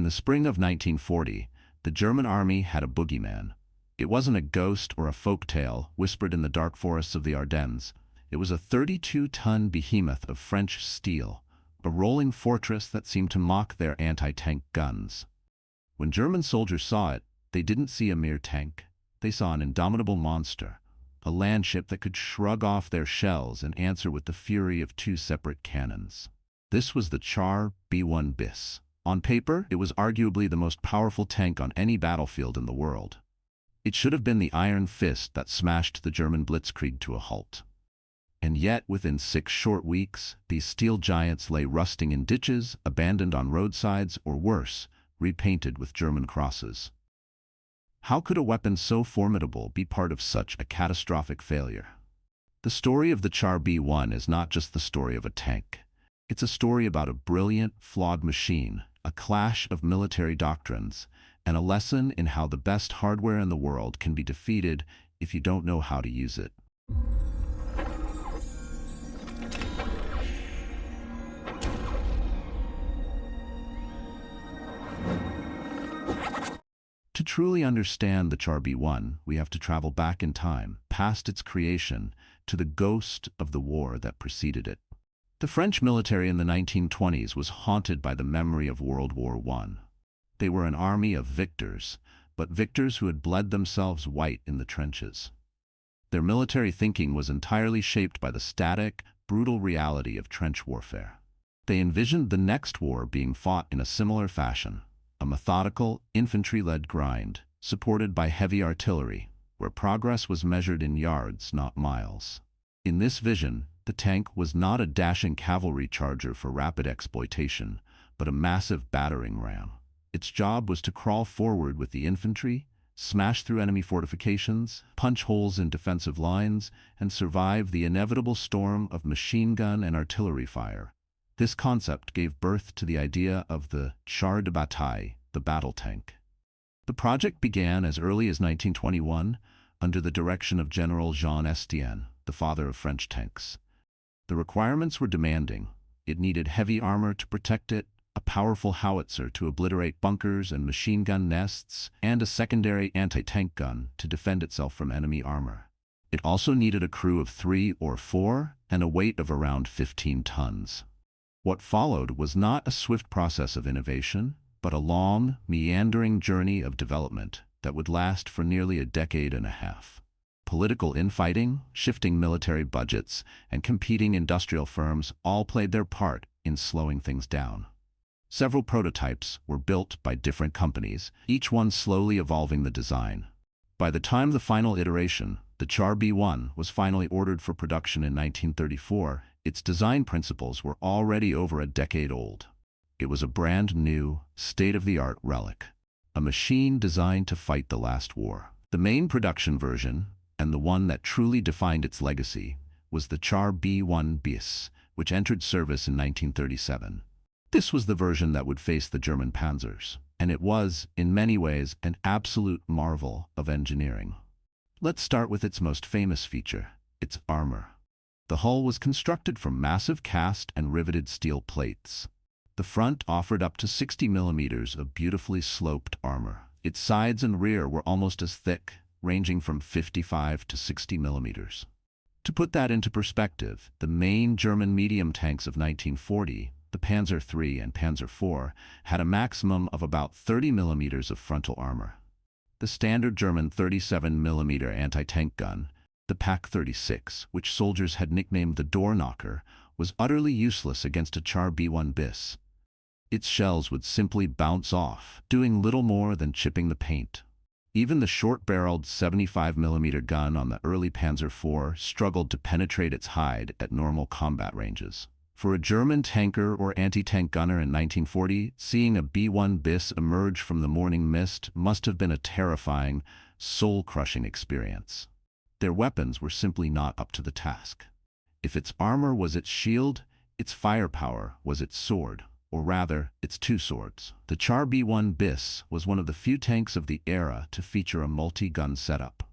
In the spring of 1940, the German army had a boogeyman. It wasn't a ghost or a folk tale whispered in the dark forests of the Ardennes. It was a 32-ton behemoth of French steel, a rolling fortress that seemed to mock their anti-tank guns. When German soldiers saw it, they didn't see a mere tank. They saw an indomitable monster, a landship that could shrug off their shells and answer with the fury of two separate cannons. This was the Char B1 bis. On paper, it was arguably the most powerful tank on any battlefield in the world. It should have been the iron fist that smashed the German Blitzkrieg to a halt. And yet, within 6 short weeks, these steel giants lay rusting in ditches, abandoned on roadsides, or worse, repainted with German crosses. How could a weapon so formidable be part of such a catastrophic failure? The story of the Char B1 is not just the story of a tank. It's a story about a brilliant, flawed machine, a clash of military doctrines, and a lesson in how the best hardware in the world can be defeated if you don't know how to use it. To truly understand the Char B1, we have to travel back in time, past its creation, to the ghost of the war that preceded it. The French military in the 1920s was haunted by the memory of World War I. They were an army of victors, but victors who had bled themselves white in the trenches. Their military thinking was entirely shaped by the static, brutal reality of trench warfare. They envisioned the next war being fought in a similar fashion, a methodical, infantry-led grind, supported by heavy artillery, where progress was measured in yards, not miles. In this vision, the tank was not a dashing cavalry charger for rapid exploitation, but a massive battering ram. Its job was to crawl forward with the infantry, smash through enemy fortifications, punch holes in defensive lines, and survive the inevitable storm of machine gun and artillery fire. This concept gave birth to the idea of the char de bataille, the battle tank. The project began as early as 1921 under the direction of General Jean Estienne, the father of French tanks. The requirements were demanding. It needed heavy armor to protect it, a powerful howitzer to obliterate bunkers and machine gun nests, and a secondary anti-tank gun to defend itself from enemy armor. It also needed a crew of 3 or 4 and a weight of around 15 tons. What followed was not a swift process of innovation, but a long, meandering journey of development that would last for nearly a decade and a half. Political infighting, shifting military budgets, and competing industrial firms all played their part in slowing things down. Several prototypes were built by different companies, each one slowly evolving the design. By the time the final iteration, the Char B1, was finally ordered for production in 1934, its design principles were already over a decade old. It was a brand new, state-of-the-art relic, a machine designed to fight the last war. The main production version, and the one that truly defined its legacy, was the Char B1 bis, which entered service in 1937. This was the version that would face the German panzers, and it was, in many ways, an absolute marvel of engineering. Let's start with its most famous feature, its armor. The hull was constructed from massive cast and riveted steel plates. The front offered up to 60 millimeters of beautifully sloped armor. Its sides and rear were almost as thick, ranging from 55 to 60 millimeters. To put that into perspective, the main German medium tanks of 1940, the Panzer III and Panzer IV, had a maximum of about 30 millimeters of frontal armor. The standard German 37 millimeter anti-tank gun, the Pak-36, which soldiers had nicknamed the door knocker, was utterly useless against a Char B1 bis. Its shells would simply bounce off, doing little more than chipping the paint. Even the short-barreled 75 millimeter gun on the early Panzer IV struggled to penetrate its hide at normal combat ranges. For a German tanker or anti-tank gunner in 1940, seeing a B1 bis emerge from the morning mist must have been a terrifying, soul-crushing experience. Their weapons were simply not up to the task. If its armor was its shield, its firepower was its sword, or rather, its two swords. The Char B1 bis was one of the few tanks of the era to feature a multi-gun setup.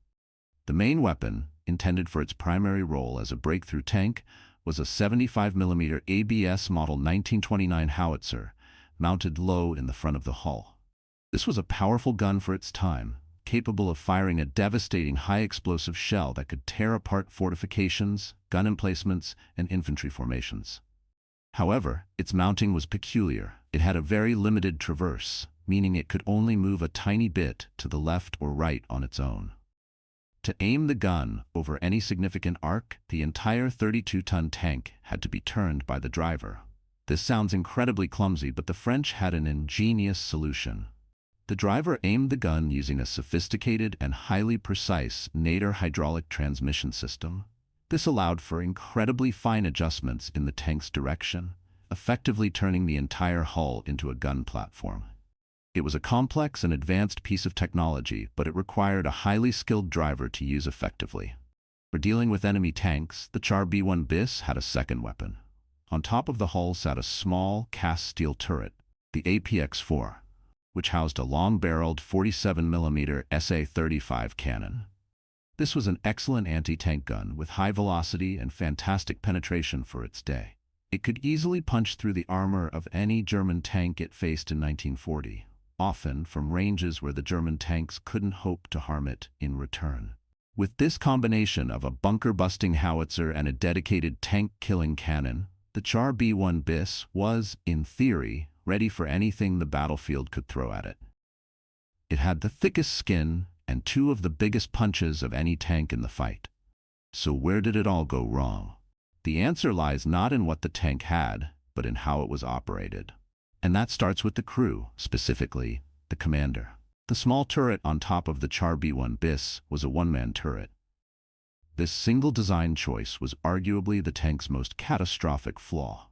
The main weapon, intended for its primary role as a breakthrough tank, was a 75 millimeter ABS Model 1929 howitzer, mounted low in the front of the hull. This was a powerful gun for its time, capable of firing a devastating high-explosive shell that could tear apart fortifications, gun emplacements, and infantry formations. However, its mounting was peculiar. It had a very limited traverse, meaning it could only move a tiny bit to the left or right on its own. To aim the gun over any significant arc, the entire 32-ton tank had to be turned by the driver. This sounds incredibly clumsy, but the French had an ingenious solution. The driver aimed the gun using a sophisticated and highly precise Nader hydraulic transmission system. This allowed for incredibly fine adjustments in the tank's direction, effectively turning the entire hull into a gun platform. It was a complex and advanced piece of technology, but it required a highly skilled driver to use effectively. For dealing with enemy tanks, the Char B1 bis had a second weapon. On top of the hull sat a small, cast steel turret, the APX-4, which housed a long-barreled 47mm SA-35 cannon. This was an excellent anti-tank gun with high velocity and fantastic penetration for its day. It could easily punch through the armor of any German tank it faced in 1940, often from ranges where the German tanks couldn't hope to harm it in return. With this combination of a bunker-busting howitzer and a dedicated tank-killing cannon, the Char B1 bis was, in theory, ready for anything the battlefield could throw at it. It had the thickest skin and two of the biggest punches of any tank in the fight. So where did it all go wrong? The answer lies not in what the tank had, but in how it was operated. And that starts with the crew, specifically the commander. The small turret on top of the Char B1 bis was a one-man turret. This single design choice was arguably the tank's most catastrophic flaw.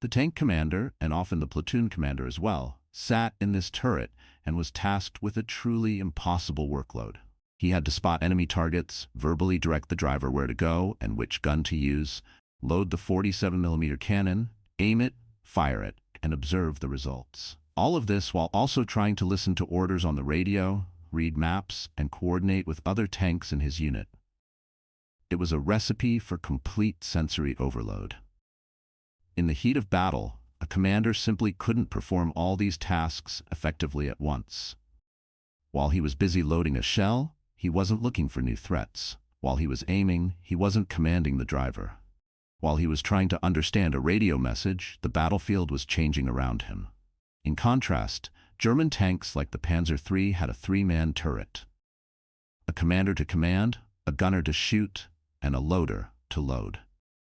The tank commander, and often the platoon commander as well, sat in this turret and was tasked with a truly impossible workload. He had to spot enemy targets, verbally direct the driver where to go and which gun to use, load the 47mm cannon, aim it, fire it, and observe the results. All of this while also trying to listen to orders on the radio, read maps, and coordinate with other tanks in his unit. It was a recipe for complete sensory overload. In the heat of battle, a commander simply couldn't perform all these tasks effectively at once. While he was busy loading a shell, he wasn't looking for new threats. While he was aiming, he wasn't commanding the driver. While he was trying to understand a radio message, the battlefield was changing around him. In contrast, German tanks like the Panzer III had a three-man turret. A commander to command, a gunner to shoot, and a loader to load.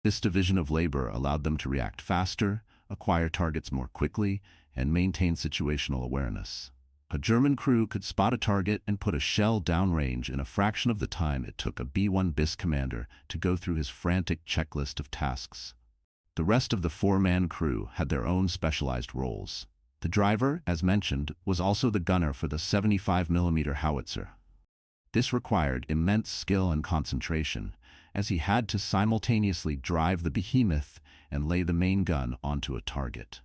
This division of labor allowed them to react faster, acquire targets more quickly, and maintain situational awareness. A German crew could spot a target and put a shell downrange in a fraction of the time it took a B1 bis commander to go through his frantic checklist of tasks. The rest of the four-man crew had their own specialized roles. The driver, as mentioned, was also the gunner for the 75mm howitzer. This required immense skill and concentration, as he had to simultaneously drive the behemoth and lay the main gun onto a target.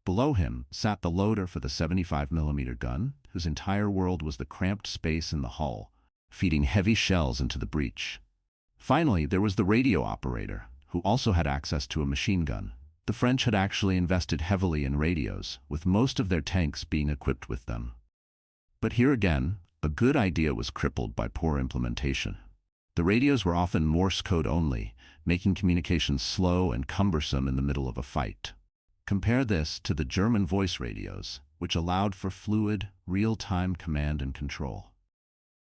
Below him sat the loader for the 75mm gun, whose entire world was the cramped space in the hull, feeding heavy shells into the breach. Finally, there was the radio operator, who also had access to a machine gun. The French had actually invested heavily in radios, with most of their tanks being equipped with them. But here again, a good idea was crippled by poor implementation. The radios were often Morse code only, making communications slow and cumbersome in the middle of a fight. Compare this to the German voice radios, which allowed for fluid, real-time command and control.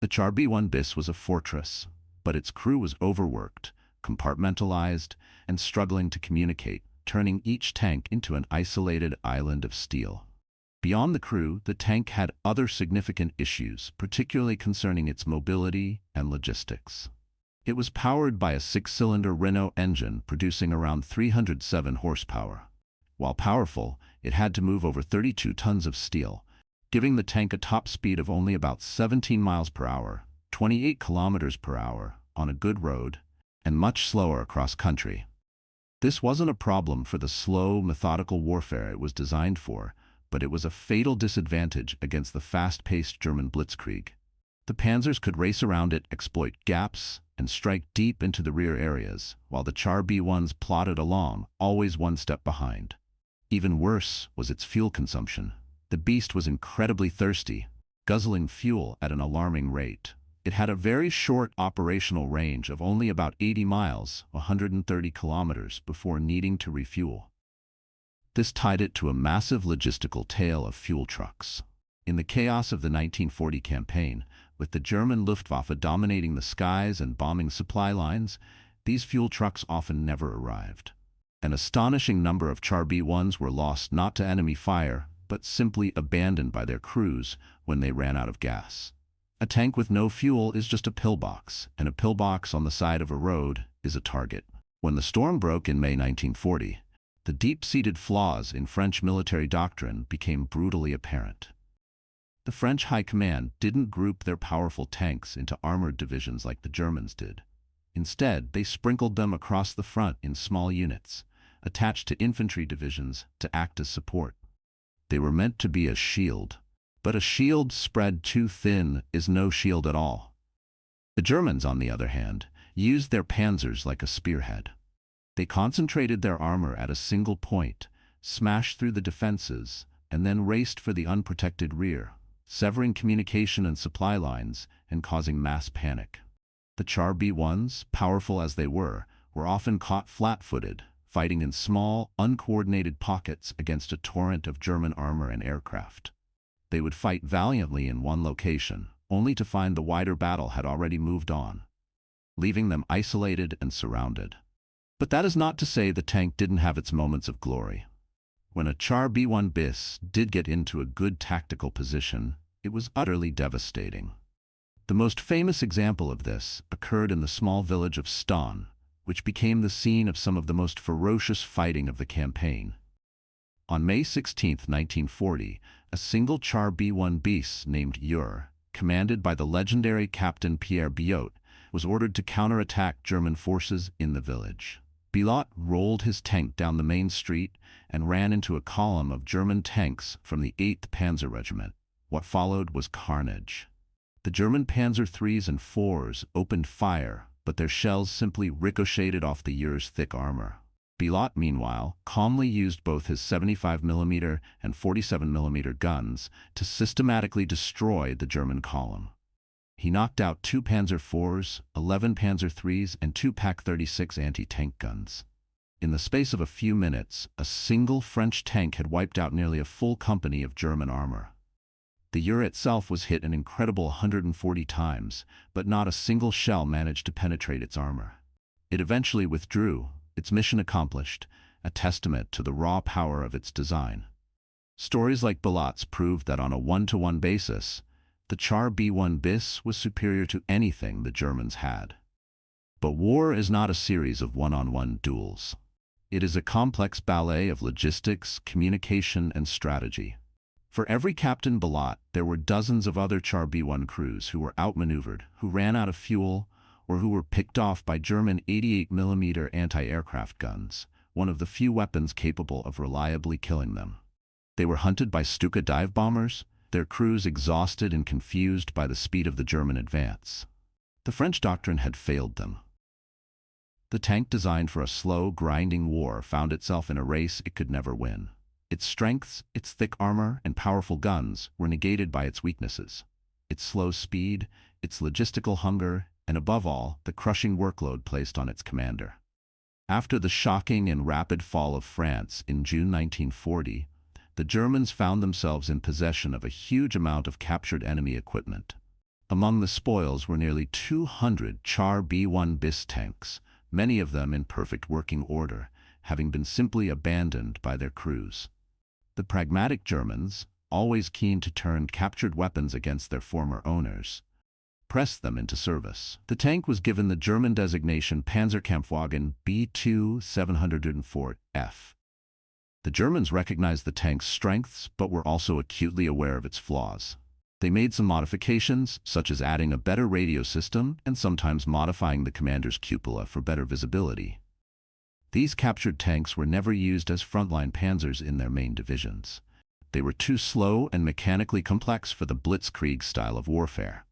The Char B1 bis was a fortress, but its crew was overworked, compartmentalized, and struggling to communicate, turning each tank into an isolated island of steel. Beyond the crew, the tank had other significant issues, particularly concerning its mobility and logistics. It was powered by a six-cylinder Renault engine producing around 307 horsepower. While powerful, it had to move over 32 tons of steel, giving the tank a top speed of only about 17 miles per hour, 28 kilometers per hour on a good road, and much slower across country. This wasn't a problem for the slow, methodical warfare it was designed for, but it was a fatal disadvantage against the fast-paced German Blitzkrieg. The panzers could race around it, exploit gaps, and strike deep into the rear areas, while the Char B1s plodded along, always one step behind. Even worse was its fuel consumption. The beast was incredibly thirsty, guzzling fuel at an alarming rate. It had a very short operational range of only about 80 miles, 130 kilometers, before needing to refuel. This tied it to a massive logistical tale of fuel trucks. In the chaos of the 1940 campaign, with the German Luftwaffe dominating the skies and bombing supply lines, these fuel trucks often never arrived. An astonishing number of Char B1s were lost not to enemy fire, but simply abandoned by their crews when they ran out of gas. A tank with no fuel is just a pillbox, and a pillbox on the side of a road is a target. When the storm broke in May 1940, the deep-seated flaws in French military doctrine became brutally apparent. The French High Command didn't group their powerful tanks into armored divisions like the Germans did. Instead, they sprinkled them across the front in small units, attached to infantry divisions to act as support. They were meant to be a shield, but a shield spread too thin is no shield at all. The Germans, on the other hand, used their panzers like a spearhead. They concentrated their armor at a single point, smashed through the defenses, and then raced for the unprotected rear, severing communication and supply lines and causing mass panic. The Char B1s, powerful as they were often caught flat-footed, fighting in small, uncoordinated pockets against a torrent of German armor and aircraft. They would fight valiantly in one location, only to find the wider battle had already moved on, leaving them isolated and surrounded. But that is not to say the tank didn't have its moments of glory. When a Char B1 bis did get into a good tactical position, it was utterly devastating. The most famous example of this occurred in the small village of Ston, which became the scene of some of the most ferocious fighting of the campaign. On May 16, 1940, a single Char B1 bis named Ur, commanded by the legendary Captain Pierre Biot, was ordered to counterattack German forces in the village. Biot rolled his tank down the main street and ran into a column of German tanks from the 8th Panzer Regiment. What followed was carnage. The German Panzer IIIs and IVs opened fire, but their shells simply ricocheted off the Ur's thick armor. Biot, meanwhile, calmly used both his 75mm and 47mm guns to systematically destroy the German column. He knocked out 2 Panzer IVs, 11 Panzer IIIs, and 2 Pak-36 anti-tank guns. In the space of a few minutes, a single French tank had wiped out nearly a full company of German armor. The Ur itself was hit an incredible 140 times, but not a single shell managed to penetrate its armor. It eventually withdrew, its mission accomplished, a testament to the raw power of its design. Stories like Biot's proved that on a one-to-one basis, the Char B1 bis was superior to anything the Germans had. But war is not a series of one-on-one duels. It is a complex ballet of logistics, communication, and strategy. For every Captain Biot, there were dozens of other Char B1 crews who were outmaneuvered, who ran out of fuel, or who were picked off by German 88mm anti-aircraft guns, one of the few weapons capable of reliably killing them. They were hunted by Stuka dive bombers, their crews exhausted and confused by the speed of the German advance. The French doctrine had failed them. The tank designed for a slow, grinding war found itself in a race it could never win. Its strengths, its thick armor, and powerful guns were negated by its weaknesses. Its slow speed, its logistical hunger, and above all, the crushing workload placed on its commander. After the shocking and rapid fall of France in June 1940, the Germans found themselves in possession of a huge amount of captured enemy equipment. Among the spoils were nearly 200 Char B1 bis tanks, many of them in perfect working order, having been simply abandoned by their crews. The pragmatic Germans, always keen to turn captured weapons against their former owners, pressed them into service. The tank was given the German designation Panzerkampfwagen B2 704F. The Germans recognized the tank's strengths, but were also acutely aware of its flaws. They made some modifications, such as adding a better radio system and sometimes modifying the commander's cupola for better visibility. These captured tanks were never used as frontline panzers in their main divisions. They were too slow and mechanically complex for the Blitzkrieg style of warfare.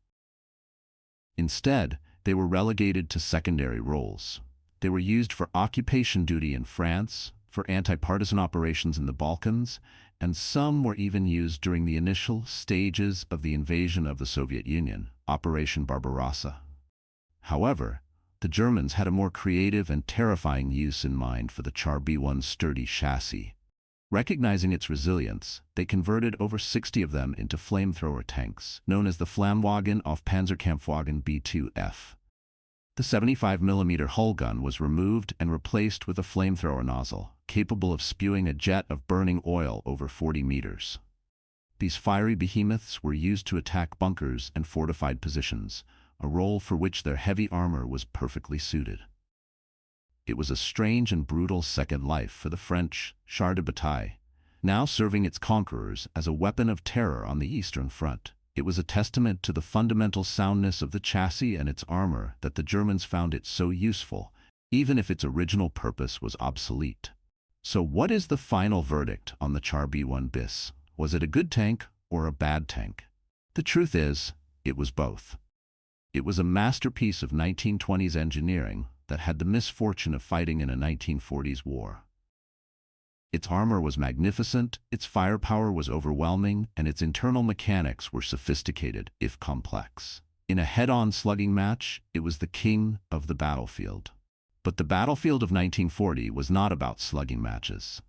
Instead, they were relegated to secondary roles. They were used for occupation duty in France, for anti-partisan operations in the Balkans, and some were even used during the initial stages of the invasion of the Soviet Union, Operation Barbarossa. However, the Germans had a more creative and terrifying use in mind for the Char B1's sturdy chassis. Recognizing its resilience, they converted over 60 of them into flamethrower tanks, known as the Flammwagen auf Panzerkampfwagen B2F. The 75mm hull gun was removed and replaced with a flamethrower nozzle, capable of spewing a jet of burning oil over 40 meters. These fiery behemoths were used to attack bunkers and fortified positions, a role for which their heavy armor was perfectly suited. It was a strange and brutal second life for the French Char B1, now serving its conquerors as a weapon of terror on the Eastern Front. It was a testament to the fundamental soundness of the chassis and its armor that the Germans found it so useful, even if its original purpose was obsolete. So what is the final verdict on the Char B1 bis? Was it a good tank or a bad tank? The truth is, it was both. It was a masterpiece of 1920s engineering that had the misfortune of fighting in a 1940s war. Its armor was magnificent, its firepower was overwhelming, and its internal mechanics were sophisticated, if complex. In a head-on slugging match, it was the king of the battlefield. But the battlefield of 1940 was not about slugging matches.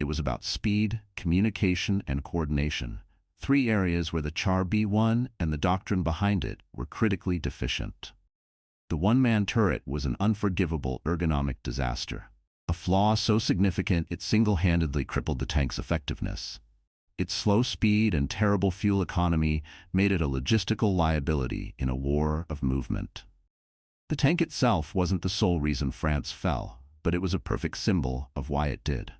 It was about speed, communication, and coordination, three areas where the Char B1 and the doctrine behind it were critically deficient. The one-man turret was an unforgivable ergonomic disaster, a flaw so significant it single-handedly crippled the tank's effectiveness. Its slow speed and terrible fuel economy made it a logistical liability in a war of movement. The tank itself wasn't the sole reason France fell, but it was a perfect symbol of why it did.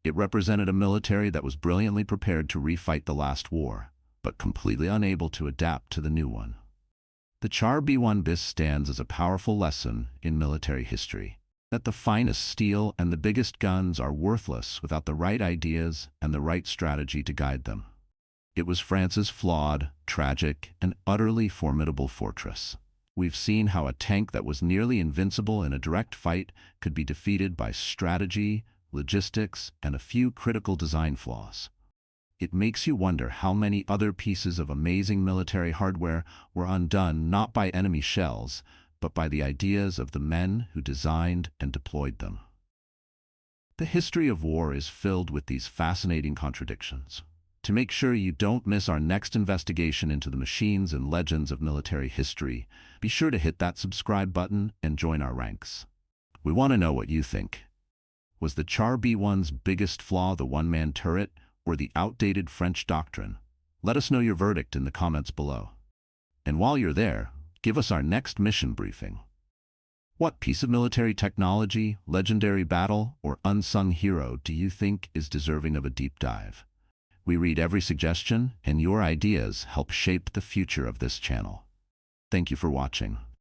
It represented a military that was brilliantly prepared to refight the last war, but completely unable to adapt to the new one. The Char B1 bis stands as a powerful lesson in military history, that the finest steel and the biggest guns are worthless without the right ideas and the right strategy to guide them. It was France's flawed, tragic, and utterly formidable fortress. We've seen how a tank that was nearly invincible in a direct fight could be defeated by strategy, logistics, and a few critical design flaws. It makes you wonder how many other pieces of amazing military hardware were undone not by enemy shells, but by the ideas of the men who designed and deployed them. The history of war is filled with these fascinating contradictions. To make sure you don't miss our next investigation into the machines and legends of military history, be sure to hit that subscribe button and join our ranks. We want to know what you think. Was the Char B1's biggest flaw the one-man turret or the outdated French doctrine? Let us know your verdict in the comments below. And while you're there, give us our next mission briefing. What piece of military technology, legendary battle, or unsung hero do you think is deserving of a deep dive? We read every suggestion, and your ideas help shape the future of this channel. Thank you for watching.